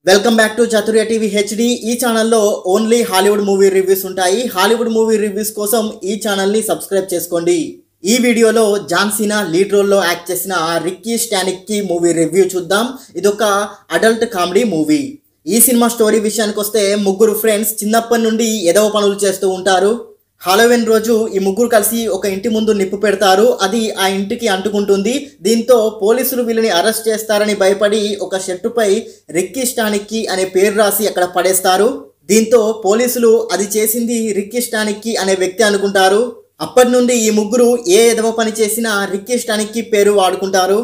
Welcome back to చతుర్య TV HD. ఈ ఛానల్లో only Hollywood movie reviews ఉంటాయి. హాలీవుడ్ మూవీ రివ్యూస్ కోసం ఈ ఛానల్ని సబ్స్క్రైబ్ చేసుకోండి. ఈ వీడియోలో జాన్ సీనా లీడ్ రోల్లో యాక్ట్ చేసిన రిక్కీ స్టానిక్కి మూవీ రివ్యూ చూద్దాం. ఇదొక అడల్ట్ కామెడీ మూవీ. ఈ సినిమా స్టోరీ విషయానికి వస్తే ముగ్గురు ఫ్రెండ్స్ చిన్నప్పటి నుండి ఏదో పనులు చేస్తూ ఉంటారు. హాలోవిన్ రోజు ఈ ముగ్గురు కలిసి ఒక ఇంటి ముందు నిప్పు పెడతారు. అది ఆ ఇంటికి అంటుకుంటుంది. దీంతో పోలీసులు వీళ్ళని అరెస్ట్ చేస్తారని భయపడి ఒక షర్టుపై రిక్కీ స్టానిక్కి అనే పేరు రాసి అక్కడ పడేస్తారు. దీంతో పోలీసులు అది చేసింది రిక్కీ స్టానిక్కి అనే వ్యక్తి అనుకుంటారు. అప్పటి నుండి ఈ ముగ్గురు ఏ ఎదవ పని చేసినా రిక్కీ స్టానిక్కి పేరు వాడుకుంటారు.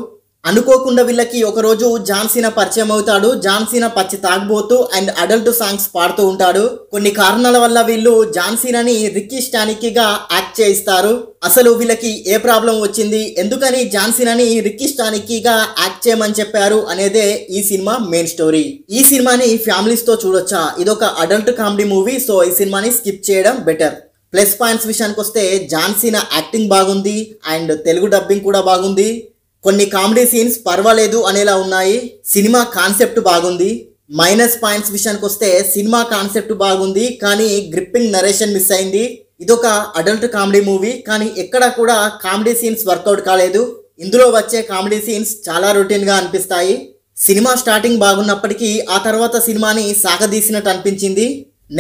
అనుకోకుండా వీళ్ళకి ఒకరోజు జాన్ సీనా పరిచయం అవుతాడు. జాన్ సీనా పచ్చి తాగబోతూ అండ్ అడల్ట్ సాంగ్స్ పాడుతూ ఉంటాడు. కొన్ని కారణాల వల్ల వీళ్ళు జాన్ సీనాని రిక్కీ స్టానిక్కిగా యాక్ట్ చేయిస్తారు. అసలు వీళ్ళకి ఏ ప్రాబ్లం వచ్చింది, ఎందుకని జాన్ సీనాని రిక్కీ స్టానిక్కిగా యాక్ట్ చేయమని చెప్పారు అనేదే ఈ సినిమా మెయిన్ స్టోరీ. ఈ సినిమాని ఫ్యామిలీస్ తో చూడొచ్చా? ఇదొక అడల్ట్ కామెడీ మూవీ. సో ఈ సినిమాని స్కిప్ చేయడం బెటర్. ప్లస్ పాయింట్స్ విషయానికి వస్తే జాన్ సీనా యాక్టింగ్ బాగుంది అండ్ తెలుగు డబ్బింగ్ కూడా బాగుంది. కొన్ని కామెడీ సీన్స్ పర్వాలేదు అనేలా ఉన్నాయి. సినిమా కాన్సెప్ట్ బాగుంది. మైనస్ పాయింట్స్ విషయానికి వస్తే సినిమా కాన్సెప్ట్ బాగుంది కానీ గ్రిప్పింగ్ నరేషన్ మిస్ అయింది. ఇదొక అడల్ట్ కామెడీ మూవీ కానీ ఎక్కడా కూడా కామెడీ సీన్స్ వర్కౌట్ కాలేదు. ఇందులో వచ్చే కామెడీ సీన్స్ చాలా రొటీన్గా అనిపిస్తాయి. సినిమా స్టార్టింగ్ బాగున్నప్పటికీ ఆ తర్వాత సినిమాని సాగదీసినట్టు అనిపించింది.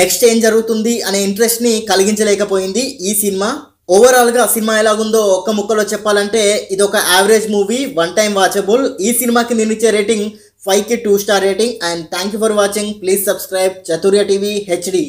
నెక్స్ట్ ఏం జరుగుతుంది అనే ఇంట్రెస్ట్ని కలిగించలేకపోయింది ఈ సినిమా. ఓవరాల్గా సినిమా ఎలాగుందో ఒక్క ముక్కలో చెప్పాలంటే ఇదొక average movie, one time watchable. ఈ సినిమాకి నేను ఇచ్చే రేటింగ్ 5కి 2 star rating. And thank you for watching. Please subscribe చతుర్య TV HD.